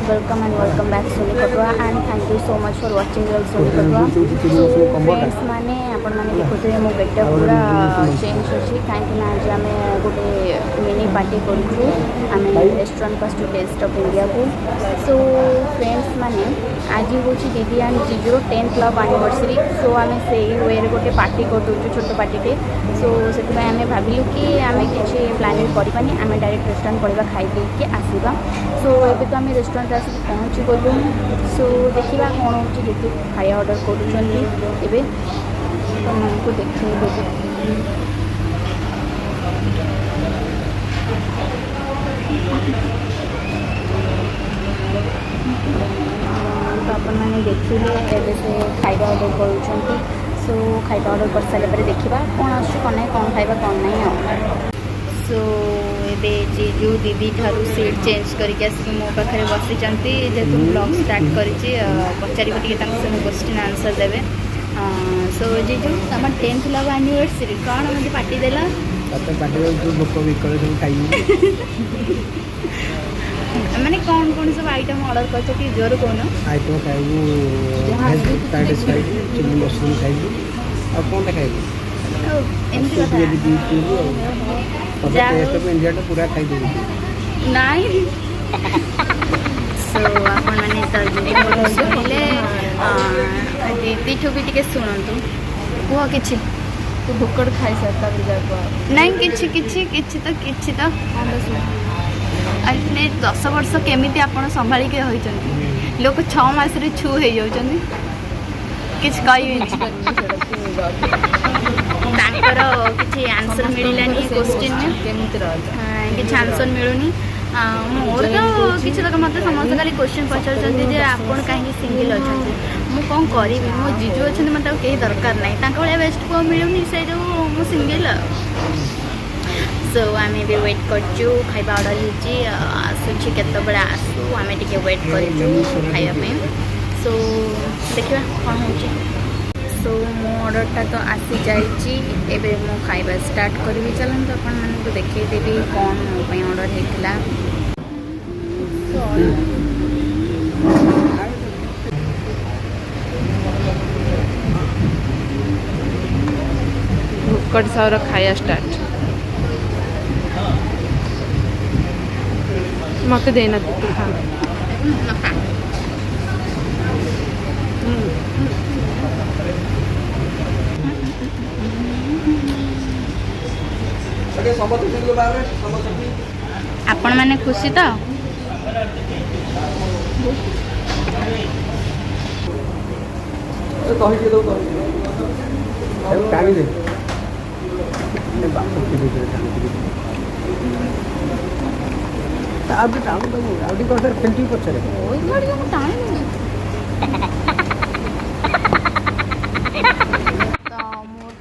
welcome and welcome back Sony Katua and thank you so much for watching your Sony Katua. So friends माने आपण माने देखुते मो बेटा पूरा चेंज अछि काहे ना आज हमें गोटे मिनी पार्टी करू हमें restaurant first taste of India को. सो फ्रेंड्स माने आज होची दीदी एंड जीजू 10th क्लब एनिवर्सरी. सो हमें से वे गोटे पार्टी कर दउछु छोट पार्टी टे. सो सेति में हमें भाबिलु कि हमें किछि प्लानिंग करबानी हमें डायरेक्ट रेस्टोरेंट पड़वा खाई दे के आसीबा. सो एबे तो हमें रेस्टोरेंट आसी पहुँची गलु. सो देखा कौन हो जेतु खाया ऑर्डर करें को देखे तो अपन मैंने देखिले एबे से खाଇବା ऑर्डर करूँ. सो खाଇବା ऑर्डर कर सारे पर देखा कौन आसना कौन खाଇବା कौन नहीं. सो एबे जीजू दीदी ठारू सीट चेंज करके आसिक मो पाखे बसी जेहेतु ब्लॉग स्टार्ट कर पचार क्वेश्चन आंसर देवे. सो जीजू तुम 10th क्लब एनिवर्सरी कौन मुझे पार्टी देला मैंने कौन कौन सब आइटम ऑर्डर कर जोर कौन आइटम खाइबू चिली मशरूम खाइबू और कौन खाइबू एमती इंडिया तो पूरा खाई नहीं. सो आपण मैंने तो शुणिले दीदी ठू भी टे शुणु कह कि तू भुकड़ खाई सारता नहीं किछि तो अरे 10 वर्ष केमी आप संभाल के होती लोक 6 मास छू हो जाती किसी किसी आंसर मिलानी क्वेश्चन में किसी आंसर मिलूनी. मोर तो किसी लोग मत समस्त खाली क्वेश्चन पचार आपड़ कहीं सिंगल अच्छा मुझे कौन करी मो जीजू अच्छा मतलब कहीं दरकार ना भाया बेस्ट पुआ मिलूनी से जो मु सिंगल. सो आम भी वेट करचु खाଇବା ऑर्डर होची आसूची केतबेले आसू आम टे वेट करूँ खायापी. सो देखा कौन हो. सो मो ऑर्डरटा तो आसी जाइए एबे मो खाଇବା स्टार्ट करी. चलते अपन मानक देखदेवी कौन मोपाई ऑर्डर होता. भुक्कड़ सावर खाया स्टार्ट मत देना तू खा आपण मैंने खुशी तो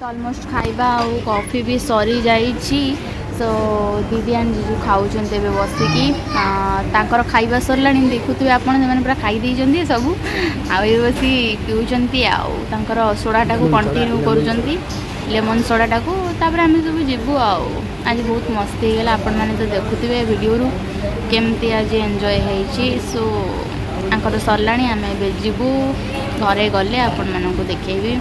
ऑलमोस्ट खाइबा और कॉफी भी सरी जाइए. सो दीदी एंड जीजू खाऊँ बसिकी तांकर खाइबा सरला देखुए आप पूरा खाई सब आउ बसी पिउचंती आउर सोडाटा को कंटिन्यू करुँच लेमन सोडाटा को तापर आम सब जीवु आज बहुत मस्ती होगा. आपण मैंने तो देखुए वीडियो केमती आज एंजॉय होती. सो आंकर सरला आम जीवु घरे गले आपण मानक देखेबी.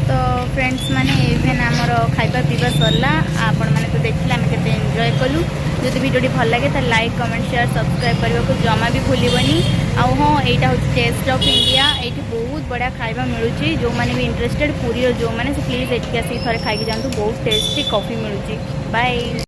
तो फ्रेंड्स माने इवेन आमर खाइबा पीवा सरला आपण माने तो देखिले आम केते एंजॉय कलु. जदि वीडियो भल लगे तो लाइक कमेंट शेयर सब्सक्राइब करने को जमा भी भूलबनी. आउ हाँ यहाँ हूँ टेस्ट ऑफ इंडिया ये बहुत बढ़िया खाइबा मिलूँ. जो मैंने भी इंटरेस्टेड पुरी जो मैंने प्लीज ये आसिक थे खाई जातु बहुत टेस्टी कॉफी मिलूँ. बाय.